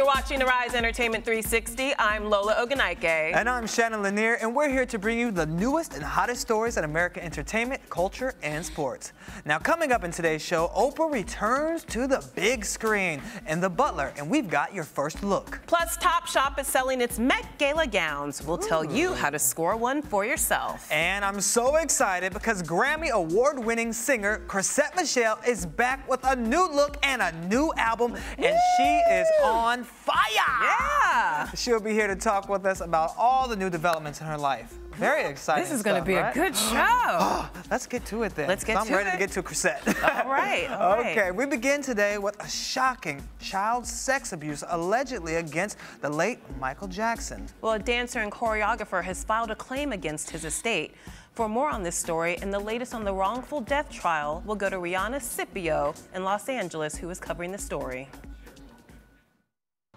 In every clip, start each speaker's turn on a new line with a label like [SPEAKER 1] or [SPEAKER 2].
[SPEAKER 1] you're watching The Rise Entertainment 360. I'm Lola Ogunike.
[SPEAKER 2] And I'm Shannon Lanier, and we're here to bring you the newest and hottest stories in American entertainment, culture, and sports. Now, coming up in today's show, Oprah returns to the big screen in The Butler, and we've got your first look.
[SPEAKER 1] Plus, Topshop is selling its Met Gala gowns. We'll tell you how to score one for yourself.
[SPEAKER 2] And I'm so excited because Grammy Award-winning singer Chrisette Michele is back with a new look and a new album, and she is on fire!
[SPEAKER 1] Yeah!
[SPEAKER 2] She'll be here to talk with us about all the new developments in her life. Very exciting.
[SPEAKER 1] This is going to be a good show.
[SPEAKER 2] Let's get to it then.
[SPEAKER 1] Let's get to it.
[SPEAKER 2] I'm ready to get to Chrisette.
[SPEAKER 1] All right.
[SPEAKER 2] Okay, we begin today with a shocking child sex abuse allegedly against the late Michael Jackson.
[SPEAKER 1] Well, a dancer and choreographer has filed a claim against his estate. For more on this story and the latest on the wrongful death trial, we'll go to Rihanna Scipio in Los Angeles, who is covering the story.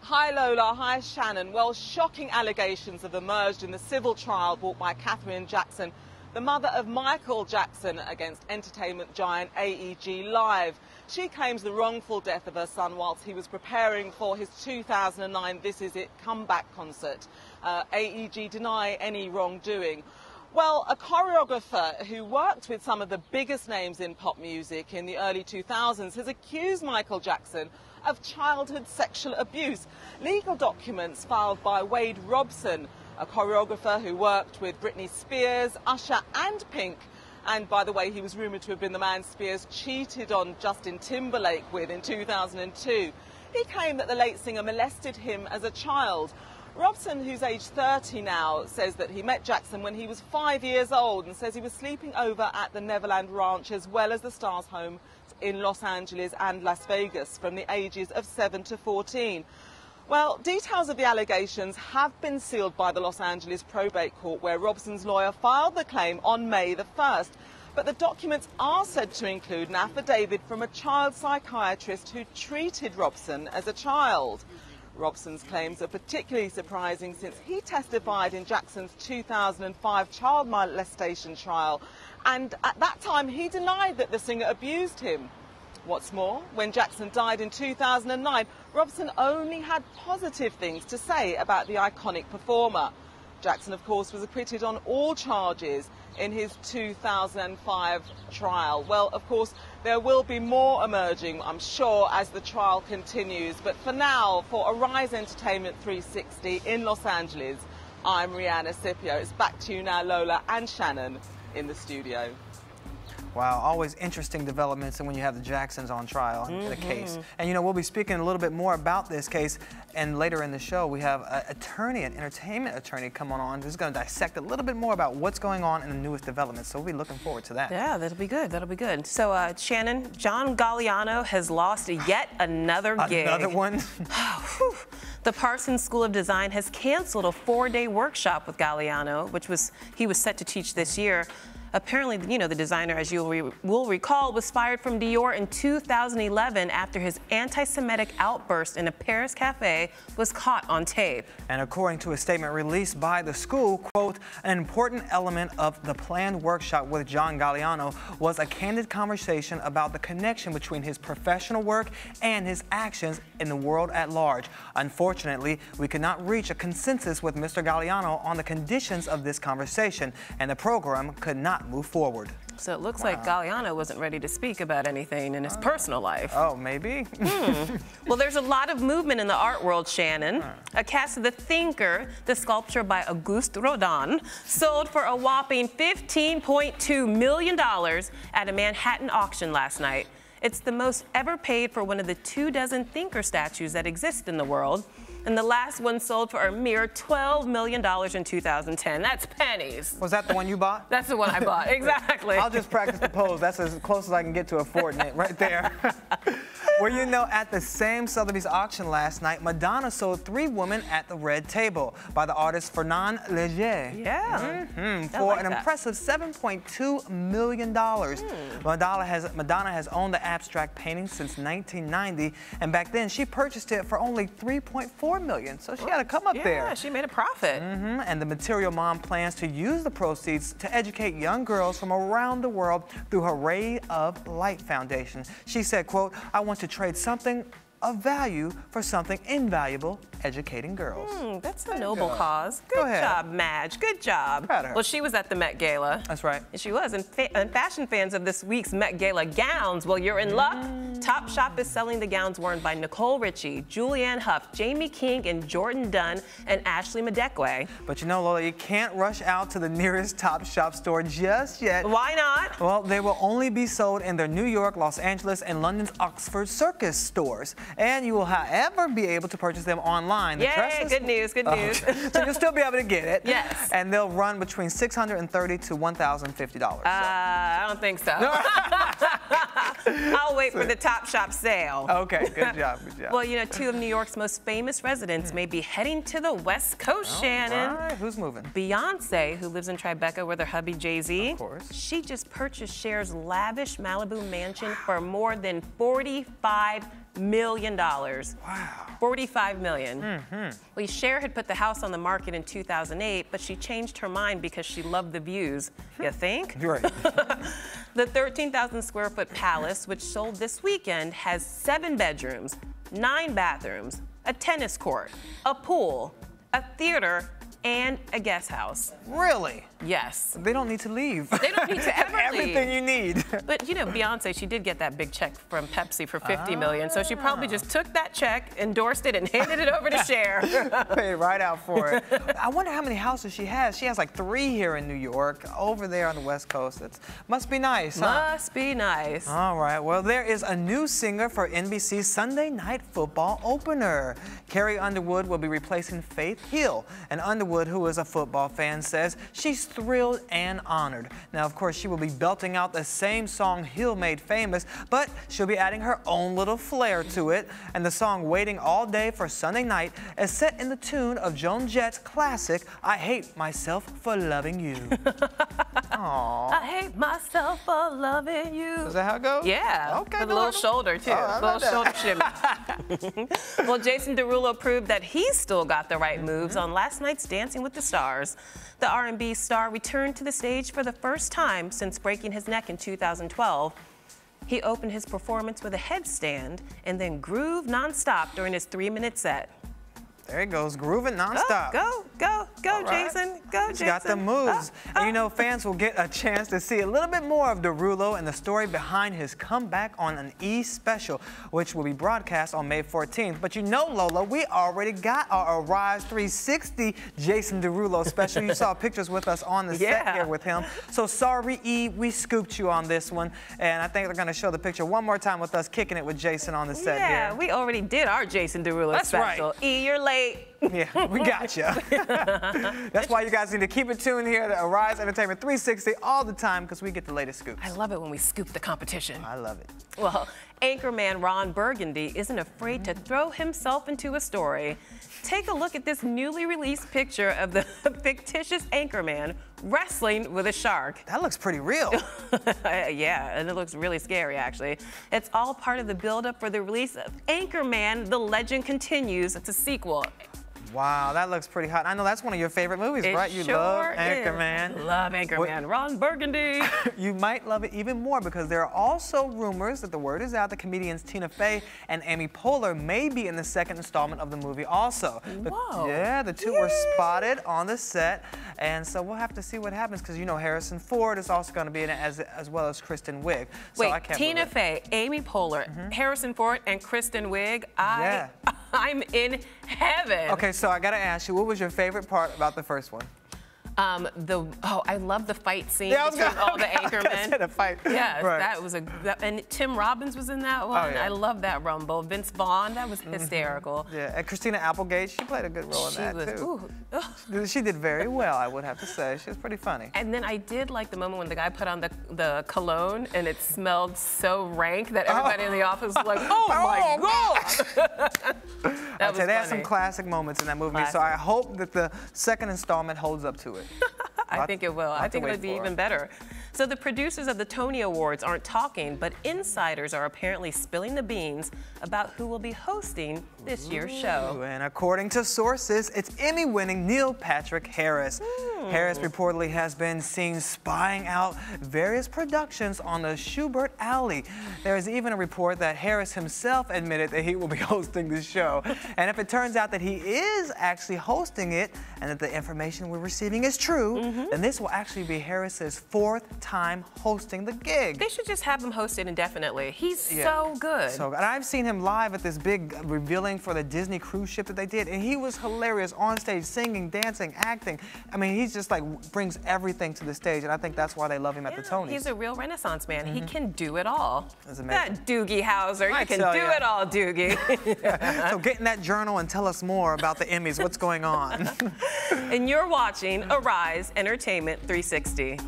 [SPEAKER 3] Hi Lola, hi Shannon. Well, shocking allegations have emerged in the civil trial brought by Catherine Jackson, the mother of Michael Jackson, against entertainment giant AEG Live. She claims the wrongful death of her son whilst he was preparing for his 2009 This Is It comeback concert. AEG deny any wrongdoing. Well, a choreographer who worked with some of the biggest names in pop music in the early 2000s has accused Michael Jackson of childhood sexual abuse. Legal documents filed by Wade Robson, a choreographer who worked with Britney Spears, Usher and Pink. And by the way, he was rumoured to have been the man Spears cheated on Justin Timberlake with in 2002. He claimed that the late singer molested him as a child. Robson, who's aged 30 now, says that he met Jackson when he was 5 years old and says he was sleeping over at the Neverland Ranch as well as the Stars' home in Los Angeles and Las Vegas from the ages of 7 to 14. Well, details of the allegations have been sealed by the Los Angeles probate court, where Robson's lawyer filed the claim on May the 1st. But the documents are said to include an affidavit from a child psychiatrist who treated Robson as a child. Robson's claims are particularly surprising since he testified in Jackson's 2005 child molestation trial, and at that time he denied that the singer abused him. What's more, when Jackson died in 2009, Robson only had positive things to say about the iconic performer. Jackson, of course, was acquitted on all charges in his 2005 trial. Well, of course, there will be more emerging, I'm sure, as the trial continues. But for now, for a Rise Entertainment 360 in Los Angeles, I'm Rihanna Scipio. It's back to you now, Lola and Shannon in the studio.
[SPEAKER 2] Wow, always interesting developments when you have the Jacksons on trial in the case. And you know, we'll be speaking a little bit more about this case, and later in the show we have an attorney, an entertainment attorney coming on who's going to dissect a little bit more about what's going on in the newest developments. So we'll be looking forward to that.
[SPEAKER 1] Yeah, that'll be good. That'll be good. So, Shannon, John Galliano has lost yet another gig.
[SPEAKER 2] Another one?
[SPEAKER 1] The Parsons School of Design has canceled a 4-day workshop with Galliano, which he was set to teach this year. Apparently, you know, the designer, as you will recall, was fired from Dior in 2011 after his anti-Semitic outburst in a Paris cafe was caught on tape.
[SPEAKER 2] And according to a statement released by the school, quote, an important element of the planned workshop with John Galliano was a candid conversation about the connection between his professional work and his actions in the world at large. Unfortunately, we could not reach a consensus with Mr. Galliano on the conditions of this conversation, and the program could not move forward.
[SPEAKER 1] So it looks like Galliano wasn't ready to speak about anything in his personal life.
[SPEAKER 2] Oh, maybe?
[SPEAKER 1] Well, there's a lot of movement in the art world, Shannon. A cast of The Thinker, the sculpture by Auguste Rodin, sold for a whopping $15.2 million at a Manhattan auction last night. It's the most ever paid for one of the 24 Thinker statues that exist in the world. And the last one sold for a mere $12 million in 2010. That's pennies.
[SPEAKER 2] Was that the one you bought?
[SPEAKER 1] That's the one I bought, exactly.
[SPEAKER 2] I'll just practice the pose. That's as close as I can get to affording it right there. Well, you know, at the same Sotheby's auction last night, Madonna sold 3 women at the red table by the artist Fernand Léger.
[SPEAKER 1] Yeah.
[SPEAKER 2] For an impressive $7.2 million. Madonna has owned the abstract painting since 1990, and back then she purchased it for only $3.4 million. So she had to come up there.
[SPEAKER 1] Yeah, she made a profit.
[SPEAKER 2] And the Material Mom plans to use the proceeds to educate young girls from around the world through her Ray of Light Foundation. She said, quote, I want to trade something of value for something invaluable, educating girls.
[SPEAKER 1] That's a noble cause. Good job, Madge. Good job.
[SPEAKER 2] Proud of her.
[SPEAKER 1] Well, she was at the Met Gala.
[SPEAKER 2] That's right.
[SPEAKER 1] She was. And fashion fans of this week's Met Gala gowns, well, you're in luck. Topshop is selling the gowns worn by Nicole Richie, Julianne Hough, Jamie King, and Jordan Dunn, and Ashley Madekwe.
[SPEAKER 2] But you know, Lola, you can't rush out to the nearest Topshop store just yet.
[SPEAKER 1] Why not?
[SPEAKER 2] Well, they will only be sold in their New York, Los Angeles, and London's Oxford Circus stores. And you will, however, be able to purchase them online. The
[SPEAKER 1] Yay,
[SPEAKER 2] dresses,
[SPEAKER 1] good news, good news.
[SPEAKER 2] So you'll still be able to get it.
[SPEAKER 1] Yes.
[SPEAKER 2] And they'll run between $630 to $1,050.
[SPEAKER 1] I don't think so. I'll wait for the Topshop sale.
[SPEAKER 2] Okay, good job, good job.
[SPEAKER 1] Well, you know, two of New York's most famous residents may be heading to the West Coast, Shannon.
[SPEAKER 2] All right, who's moving?
[SPEAKER 1] Beyonce, who lives in Tribeca with her hubby Jay-Z.
[SPEAKER 2] Of course.
[SPEAKER 1] She just purchased Cher's lavish Malibu mansion for more than $45 million. Wow. $45 million. Well, Cher had put the house on the market in 2008, but she changed her mind because she loved the views. You think?
[SPEAKER 2] You're right.
[SPEAKER 1] The 13,000 square foot palace, which sold this weekend, has 7 bedrooms, 9 bathrooms, a tennis court, a pool, a theater, and a guest house.
[SPEAKER 2] Really?
[SPEAKER 1] Yes.
[SPEAKER 2] They don't need to leave.
[SPEAKER 1] They don't need to ever
[SPEAKER 2] Everything
[SPEAKER 1] leave.
[SPEAKER 2] you need.
[SPEAKER 1] But you know, Beyonce, she did get that big check from Pepsi for $50 million, so she probably just took that check, endorsed it, and handed it over to Cher.
[SPEAKER 2] Pay right out for it. I wonder how many houses she has. She has like 3 here in New York, over there on the West Coast. It must be nice, huh?
[SPEAKER 1] Must be nice.
[SPEAKER 2] All right, well, there is a new singer for NBC's Sunday Night Football opener. Carrie Underwood will be replacing Faith Hill. And Underwood, who is a football fan, says she's thrilled and honored. Now, of course, she will be belting out the same song Hill made famous, but she'll be adding her own little flair to it. And the song Waiting All Day for Sunday Night is set in the tune of Joan Jett's classic, I Hate Myself for Loving You. Aww.
[SPEAKER 1] I hate myself for loving you.
[SPEAKER 2] Is that how it goes?
[SPEAKER 1] Yeah.
[SPEAKER 2] Okay.
[SPEAKER 1] With a little shoulder, too. Little shoulder shimmy. Well, Jason Derulo proved that he's still got the right moves on last night's Dancing with the Stars. The R&B star returned to the stage for the first time since breaking his neck in 2012. He opened his performance with a headstand and then grooved nonstop during his 3-minute set.
[SPEAKER 2] There he goes, grooving nonstop.
[SPEAKER 1] Go, right. Jason. Go, Jason.
[SPEAKER 2] He's got the moves. And you know, fans will get a chance to see a little bit more of Derulo and the story behind his comeback on an E! special, which will be broadcast on May 14th. But you know, Lola, we already got our Arise 360 Jason Derulo special. You saw pictures with us on the set here with him. So sorry, E, we scooped you on this one. And I think they're going to show the picture one more time with us kicking it with Jason on the set here.
[SPEAKER 1] Yeah, we already did our Jason Derulo special.
[SPEAKER 2] Right.
[SPEAKER 1] E, you're late.
[SPEAKER 2] Yeah, we got you. That's why you guys need to keep it tuned here to Arise Entertainment 360 all the time, because we get the latest scoops.
[SPEAKER 1] I love it when we scoop the competition.
[SPEAKER 2] I love it.
[SPEAKER 1] Well, anchorman Ron Burgundy isn't afraid to throw himself into a story. Take a look at this newly released picture of the fictitious anchorman wrestling with a shark.
[SPEAKER 2] That looks pretty real.
[SPEAKER 1] Yeah, and it looks really scary, actually. It's all part of the build-up for the release of Anchorman: The Legend Continues. It's a sequel.
[SPEAKER 2] Wow, that looks pretty hot. I know that's one of your favorite movies, right? You love Anchorman.
[SPEAKER 1] Love Anchorman. Ron Burgundy.
[SPEAKER 2] You might love it even more because there are also rumors that the word is out that comedians Tina Fey and Amy Poehler may be in the second installment of the movie also.
[SPEAKER 1] Whoa.
[SPEAKER 2] Yeah, the two were spotted on the set, and so we'll have to see what happens because you know Harrison Ford is also going to be in it as well as Kristen Wiig. So
[SPEAKER 1] Wait,
[SPEAKER 2] I can't
[SPEAKER 1] Tina Fey, Amy Poehler, Harrison Ford, and Kristen Wiig. I'm in heaven.
[SPEAKER 2] Okay, so I gotta ask you, what was your favorite part about the first one?
[SPEAKER 1] I love the fight scene between all the anchormen.
[SPEAKER 2] The fight.
[SPEAKER 1] Yes,
[SPEAKER 2] right.
[SPEAKER 1] that was and Tim Robbins was in that one.
[SPEAKER 2] Oh, yeah.
[SPEAKER 1] I love that Rumble. Vince Vaughn, that was hysterical.
[SPEAKER 2] Yeah, and Christina Applegate, she played a good role in that too. She did very well, I would have to say. She was pretty funny.
[SPEAKER 1] And then I did like the moment when the guy put on the cologne and it smelled so rank that everybody in the office was like, oh my God. That was funny.
[SPEAKER 2] They had some classic moments in that movie, so I hope that the second installment holds up to it.
[SPEAKER 1] I think it will. I think it'll be even better. So the producers of the Tony Awards aren't talking, but insiders are apparently spilling the beans about who will be hosting this year's show.
[SPEAKER 2] And according to sources, it's Emmy-winning Neil Patrick Harris. Harris reportedly has been seen spying out various productions on the Schubert Alley. There is even a report that Harris himself admitted that he will be hosting the show. And if it turns out that he is actually hosting it and that the information we're receiving is true, then this will actually be Harris's 4th time hosting the gig.
[SPEAKER 1] They should just have him host it indefinitely. He's so good.
[SPEAKER 2] So good. And I've seen him live at this big revealing for the Disney cruise ship that they did, and he was hilarious on stage, singing, dancing, acting. I mean, he's just like brings everything to the stage, and I think that's why they love him at the Tonys.
[SPEAKER 1] He's a real Renaissance man. He can do it all.
[SPEAKER 2] That's amazing.
[SPEAKER 1] That Doogie Howser, you can do it all, Doogie.
[SPEAKER 2] So get in that journal and tell us more about the Emmys. What's going on?
[SPEAKER 1] And you're watching Arise Entertainment 360.